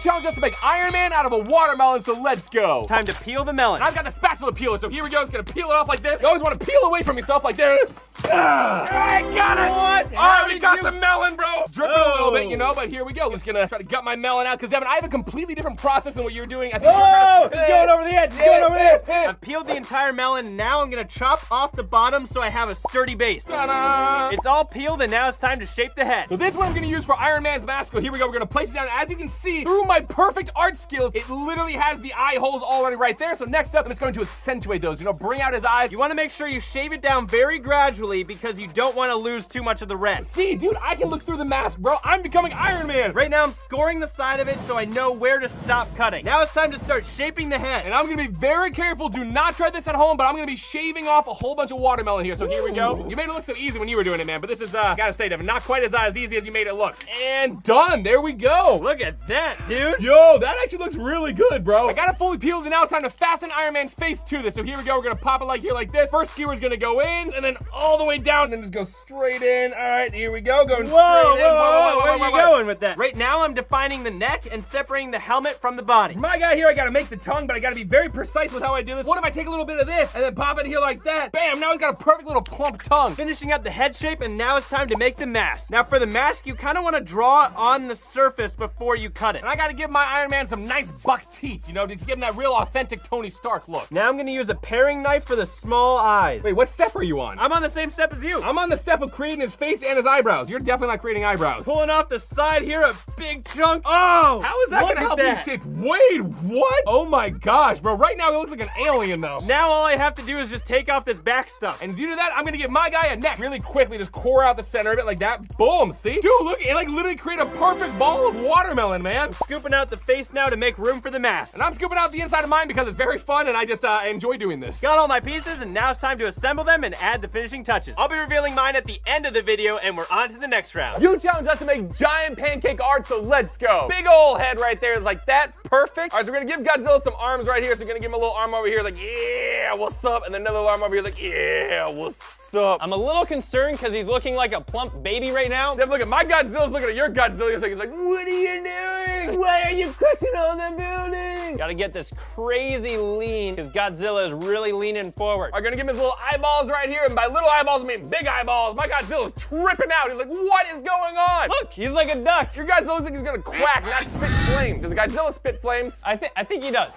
challenged us to make Iron Man out of a watermelon, so let's go. Time to peel the melon. And I've got the spatula peeler, so here we go. It's gonna peel it off like this. You always want to peel away from yourself like this. I got it. What? All right, we got the melon, bro. It's dripping a little bit, you know, but here we go. Just gonna try to gut my melon out, because Devin, I have a completely different process than what you're doing. I think It's going over the edge. It's going over the edge. I've peeled the entire melon. Now I'm gonna chop off the bottom so I have a sturdy base. Ta-da! It's all peeled, and now it's time to shape the head. So this is what I'm gonna use for Iron Man's mask. So here we go. We're gonna place it down. As you can see, through my perfect art skills, it literally has the eye holes already right there. So next up, I'm just going to accentuate those. You know, bring out his eyes. You want to make sure you shave it down very gradually because you don't want to lose too much of the rest. See, dude, I can look through the mask, bro. I'm becoming Iron Man. Right now, I'm scoring the side of it so I know where to stop cutting. Now it's time to start shaping the head. And I'm gonna be very careful. Do not try this at home, but I'm gonna be shaving off a whole bunch of watermelon here. So here we go. You made it look so easy when you were doing it, man. But this is, gotta say, Devin, not quite as easy as you made it look. And done. There we go. Look at that, dude. Yo, that actually looks really good, bro. I got it fully peeled, and now it's time to fasten Iron Man's face to this. So here we go. We're gonna pop it like here, like this. First skewer's gonna go in, and then all the way down, and then just go straight in. All right, here we go. Going straight in. Whoa, where are you going with that? Right now, I'm defining the neck and separating the helmet from the body. For my guy here, I gotta make the tongue, but I gotta be very precise with how I do this. What if I take a little bit of this and then pop it here like that? Bam, now he's got a perfect little plump tongue. Finishing up the head shape, and now it's time to make the mask. Now for the mask, you kind of want to draw it on the surface before you cut it. And I gotta give my Iron Man some nice buck teeth, you know, to give him that real authentic Tony Stark look. Now I'm gonna use a paring knife for the small eyes. Wait, what step are you on? I'm on the same step as you. I'm on the step of creating his face and his eyebrows. You're definitely not creating eyebrows. Pulling off the side here, a big chunk. Oh, how is that gonna help you shape? Wait, what? Oh my gosh, bro. Right now, he looks like an alien, though. Now all I have to do is just take off this back stuff. And due to that, I'm gonna give my guy a neck really quickly. Just core out the center of it like that. Boom, see? Dude, look, it like literally created a perfect ball of watermelon, man. I'm scooping out the face now to make room for the mask. And I'm scooping out the inside of mine because it's very fun and I just enjoy doing this. Got all my pieces, and now it's time to assemble them and add the finishing touches. I'll be revealing mine at the end of the video, and we're on to the next round. You challenged us to make giant pancake art, so let's go. Big ol' head right there is like that. Perfect. All right, so we're gonna give Godzilla some arms right here. So we're gonna give him a little arm over here like, yeah, what's up? And then another arm over here like, yeah, what's up? I'm a little concerned because he's looking like a plump baby right now. Look at my Godzilla's looking at your Godzilla. He's like, what are you doing? Why are you crushing all the building? Gotta get this crazy lean because Godzilla is really leaning forward. I'm gonna give him his little eyeballs right here. And by little eyeballs, I mean big eyeballs. My Godzilla's tripping out. He's like, what is going on? Look, he's like a duck. Your Godzilla looks like he's gonna quack, not spit flame. Does Godzilla spit flames? I think he does.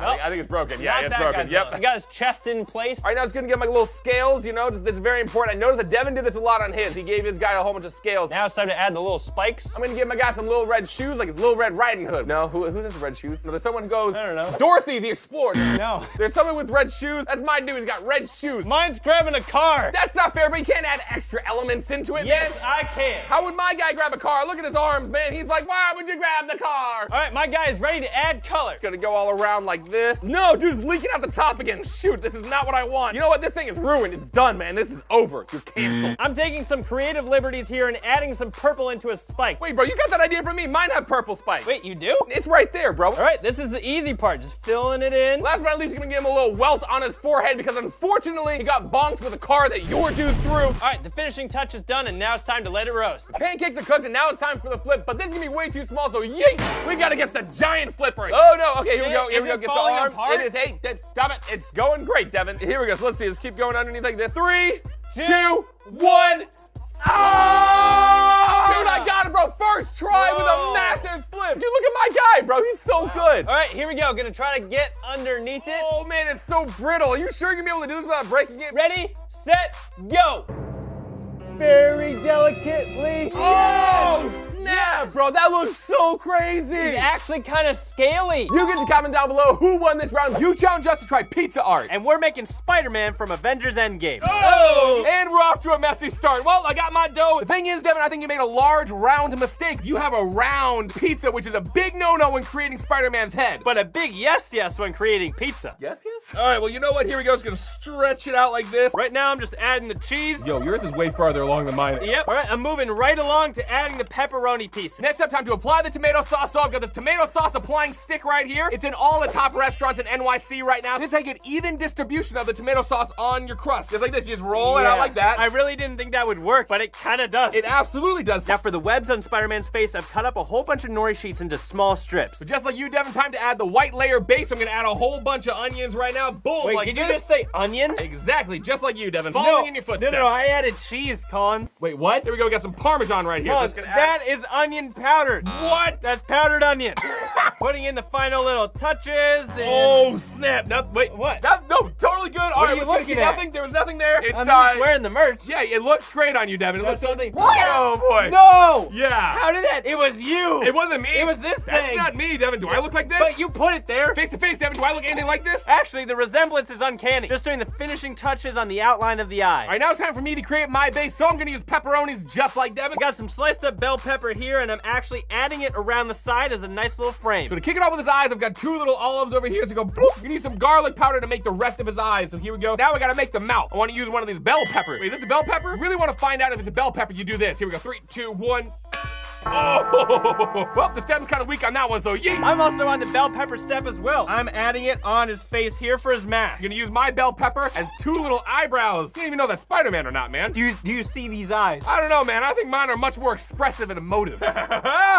I think it's broken. Yeah, it's broken. Yep. He got his chest in place. All right, now it's gonna get my little scales, you know, this is very important. I noticed that Devin did this a lot on his. He gave his guy a whole bunch of scales. Now it's time to add the little spikes. I'm gonna give my guy some little red shoes, like his little red riding hood. No, who has red shoes? So there's someone who goes, I don't know. Dorothy the Explorer. No. There's someone with red shoes. That's my dude, he's got red shoes. Mine's grabbing a car. That's not fair, but you can't add extra elements into it. Yes, I can. How would my guy grab a car? Look at his arms, man. He's like, why would you grab the car? All right, my guy is ready to add color. Gonna go all around like this. No, dude, it's leaking out the top again. Shoot, this is not what I want. You know what? This thing is ruined. It's done, man. This is over. You're canceled. I'm taking some creative liberties here and adding some purple into a spike. Wait, bro, you got that idea from me. Mine have purple spikes. Wait, you do? It's right there, bro. All right, this is the easy part. Just filling it in. Last but not least, I'm gonna give him a little welt on his forehead because unfortunately, he got bonked with a car that your dude threw. All right, the finishing touch is done, and now it's time to let it roast. The pancakes are cooked, and now it's time for the flip, but this is gonna be way too small, so yeet! We gotta get the giant flipper. Oh no, okay, here we go. Here we go. Get the arm. Apart? It is, hey, stop it. It's going great, Devin. Here we go. So let's see. Let's keep going underneath like this. 3, 2, 1. Oh! Dude, I got it, bro. First try with a massive flip. Dude, look at my guy, bro. He's so good. All right, here we go. Gonna try to get underneath it. Oh, man, it's so brittle. Are you sure you're gonna be able to do this without breaking it? Ready, set, go. Very delicately. Oh, snap, bro. That looks so crazy. It's actually kind of scaly. You get to comment down below who won this round. You challenged us to try pizza art. And we're making Spider-Man from Avengers Endgame. Oh! And we're off to a messy start. Well, I got my dough. The thing is, Devin, I think you made a large round mistake. You have a round pizza, which is a big no-no when creating Spider-Man's head. But a big yes when creating pizza. Yes? All right, well, you know what? Here we go. It's gonna stretch it out like this. Right now, I'm just adding the cheese. Yo, yours is way farther along than mine. Yep. All right, I'm moving right along to adding the pepperoni piece. Next, Next up, time to apply the tomato sauce. So I've got this tomato sauce applying stick right here. It's in all the top restaurants in NYC right now. This is how you get even distribution of the tomato sauce on your crust. Just like this, you just roll it out like that. I really didn't think that would work, but it kind of does. It absolutely does. Now for the webs on Spider-Man's face, I've cut up a whole bunch of nori sheets into small strips. So just like you, Devin, time to add the white layer base. I'm gonna add a whole bunch of onions right now. Boom, Wait, like did this. you just say onion? Exactly, just like you, Devin. Following in your footsteps. No, I added cheese, Collins. Wait, what? Here we go, we got some Parmesan right here. Collins, that is onion powdered. What? That's powdered onion. Putting in the final little touches. And... Oh, snap. No, wait. What? No, totally good. All right, are you looking at? nothing. There was nothing there. It's, I'm just wearing the merch. Yeah, it looks great on you, Devin. It looks something. Oh, boy. No! Yeah. How did that? It was you. It wasn't me. It was this That's thing. not me, Devin. Do I look like this? But you put it there. Face to face, Devin. Do I look anything like this? Actually, the resemblance is uncanny. Just doing the finishing touches on the outline of the eye. All right, now it's time for me to create my base, so I'm gonna use pepperonis just like Devin. I got some sliced up bell pepper here, and I'm actually adding it around the side as a nice little frame. So to kick it off with his eyes, I've got 2 little olives over here, so go bloop. You need some garlic powder to make the rest of his eyes, so here we go. Now I gotta make the mouth. I wanna use one of these bell peppers. Wait, is this a bell pepper? You really wanna find out if it's a bell pepper, you do this. Here we go, 3, 2, 1. Oh, well, the stem's kind of weak on that one, so yeet. I'm also on the bell pepper step as well. I'm adding it on his face here for his mask. I'm gonna use my bell pepper as 2 little eyebrows. You don't even know that's Spider-Man or not, man. Do you see these eyes? I don't know, man. I think mine are much more expressive and emotive.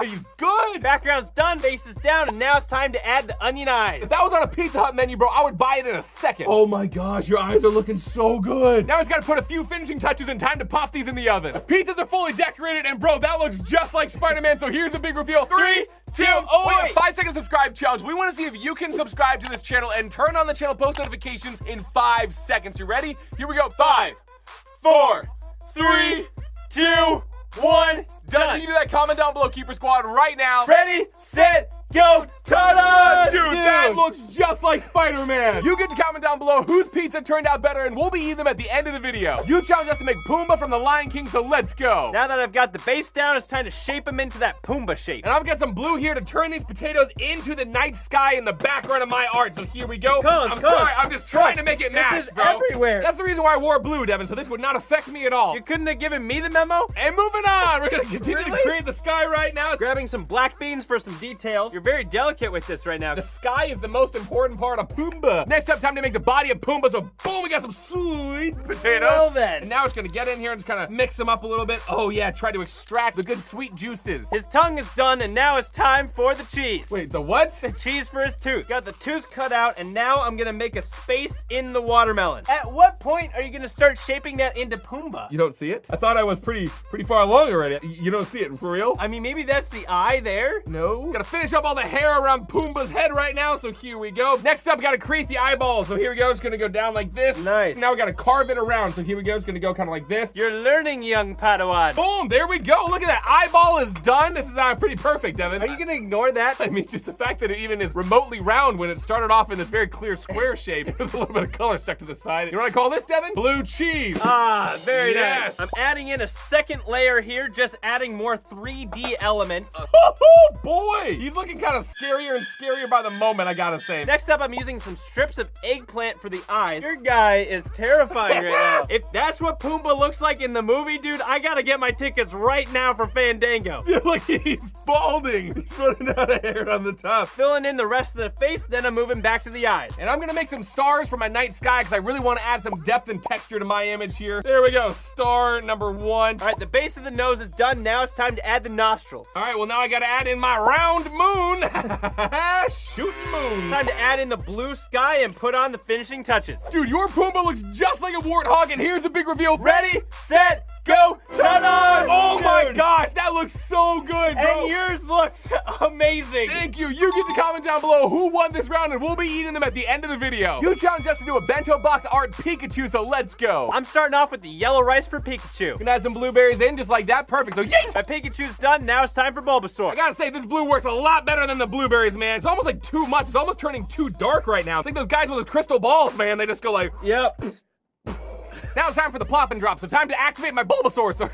He's good. Background's done, base is down, and now it's time to add the onion eyes. If that was on a Pizza Hut menu, bro, I would buy it in a second. Oh my gosh, your eyes are looking so good. Now he's gotta put a few finishing touches and time to pop these in the oven. The pizzas are fully decorated, and bro, that looks just like Spider-Man, so here's a big reveal. 3, 2, wait, 5-second subscribe challenge. We wanna see if you can subscribe to this channel and turn on the channel post notifications in 5 seconds. You ready? Here we go. 5, 4, 3, 2, 1, done. You do that, comment down below, Keeper Squad, right now. Ready, set, go, ta-da! Dude, that looks just like Spider-Man. You get to comment down below whose pizza turned out better, and we'll be eating them at the end of the video. You challenge us to make Pumbaa from the Lion King, so let's go. Now that I've got the base down, it's time to shape him into that Pumbaa shape. And I've got some blue here to turn these potatoes into the night sky in the background of my art, so here we go. I'm sorry, I'm just trying to make it match, This is bro. everywhere. That's the reason why I wore blue, Devin, so this would not affect me at all. You couldn't have given me the memo? And moving on, we're gonna continue to create the sky right now. Grabbing some black beans for some details. You're very delicate with this right now. The sky is the most important part of Pumbaa. Next up, time to make the body of Pumbaa, so boom, we got some sweet potatoes. Well then. And now it's gonna get in here and just kind of mix them up a little bit. Oh yeah, try to extract the good sweet juices. His tongue is done, and now it's time for the cheese. Wait, the what? The cheese for his tooth. Got the tooth cut out, and now I'm gonna make a space in the watermelon. At what point are you gonna start shaping that into Pumbaa? You don't see it? I thought I was pretty far along already. You don't see it, for real? I mean, maybe that's the eye there? No. Gotta finish up all the hair around Pumbaa's head right now, so here we go. Next up, gotta create the eyeballs. So here we go, it's gonna go down like this. Nice. Now we gotta carve it around, so here we go, it's gonna go kind of like this. You're learning, young Padawan. Boom, there we go. Look at that, eyeball is done. This is pretty perfect, Devin. Are you gonna ignore that? I mean, just the fact that it even is remotely round when it started off in this very clear square shape with a little bit of color stuck to the side. You know what I call this, Devin? Blue cheese. Ah, very Yes. nice. I'm adding in a second layer here, just adding more 3D elements. Oh boy, he's looking kind of scarier and scarier by the moment, I gotta say. Next up, I'm using some strips of eggplant for the eyes. Your guy is terrifying right now. If that's what Pumbaa looks like in the movie, dude, I gotta get my tickets right now for Fandango. Dude, look, he's balding. He's running out of hair on the top. Filling in the rest of the face, then I'm moving back to the eyes. And I'm gonna make some stars for my night sky because I really want to add some depth and texture to my image here. There we go, star number 1. All right, the base of the nose is done. Now it's time to add the nostrils. All right, well now I gotta add in my round moon. Shooting moon. Time to add in the blue sky and put on the finishing touches. Dude, your Pumbaa looks just like a warthog, and here's a big reveal. Ready, set, go, ta-da! Oh my gosh, that looks so good, bro. And yours looks amazing. Thank you. You get to comment down below who won this round, and we'll be eating them at the end of the video. You challenged us to do a bento box art Pikachu, so let's go. I'm starting off with the yellow rice for Pikachu. Gonna add some blueberries in just like that. Perfect. So yeet! My Pikachu's done. Now it's time for Bulbasaur. I gotta say, this blue works a lot better than the blueberries, man. It's almost like too much. It's almost turning too dark right now. It's like those guys with those crystal balls, man. They just go like, Yep. now it's time for the plop and drop. So time to activate my Bulbasaur. So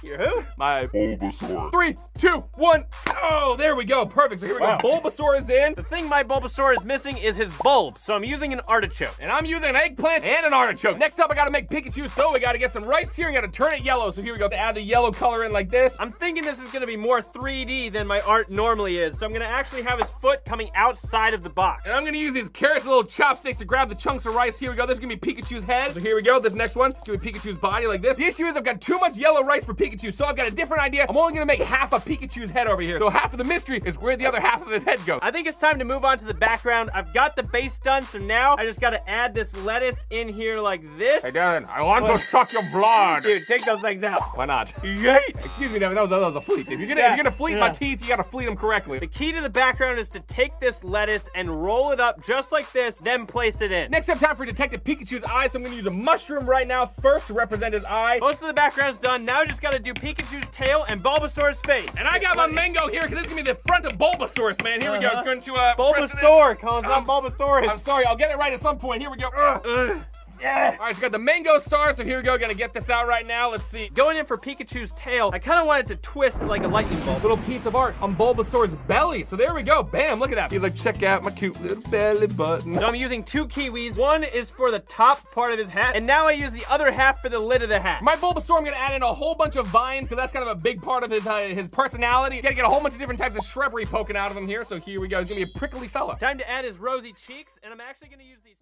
Your who? my Bulbasaur. 3, 2, 1. Oh, there we go. Perfect. So here we go. Bulbasaur is in. The thing my Bulbasaur is missing is his bulb, so I'm using an artichoke. And I'm using an eggplant and an artichoke. Next up, I gotta make Pikachu, so we gotta get some rice here and gotta turn it yellow. So here we go. To add the yellow color in like this. I'm thinking this is gonna be more 3D than my art normally is, so I'm gonna actually have his foot coming outside of the box. And I'm gonna use these carrots and little chopsticks to grab the chunks of rice. Here we go. This is gonna be Pikachu's head. So here we go. This next one, it's gonna be Pikachu's body like this. The issue is I've got too much yellow rice for Pikachu, so I've got a different idea. I'm only gonna make half of Pikachu's head over here. So half of the mystery is where the other half of his head goes. I think it's time to move on to the background. I've got the base done, so now I just gotta add this lettuce in here like this. Hey, Darren, I want to suck your blood. Dude, take those things out. Why not? Yay! Excuse me, Devin, that was a fleet. If you're gonna fleet my teeth, you gotta fleet them correctly. The key to the background is to take this lettuce and roll it up just like this, then place it in. Next up, time for Detective Pikachu's eyes. So I'm gonna use a mushroom right now first to represent his eye. Most of the background's done. Now I just gotta do Pikachu's tail and Bulbasaur's face. And I got my mango here because this is gonna be the front of Bulbasaurus, man. Here we go. It's going to Bulbasaur, calls out Bulbasaurus. I'm sorry, I'll get it right at some point. Here we go. Yeah. All right, so we got the mango star, so here we go. Gonna get this out right now. Let's see. Going in for Pikachu's tail, I kind of want it to twist like a lightning bolt. Little piece of art on Bulbasaur's belly. So there we go. Bam, look at that. He's like, check out my cute little belly button. So I'm using 2 kiwis. One is for the top part of his hat, and now I use the other half for the lid of the hat. My Bulbasaur, I'm gonna add in a whole bunch of vines, because that's kind of a big part of his personality. You gotta get a whole bunch of different types of shrubbery poking out of him here. So here we go. He's gonna be a prickly fella. Time to add his rosy cheeks, and I'm actually gonna use these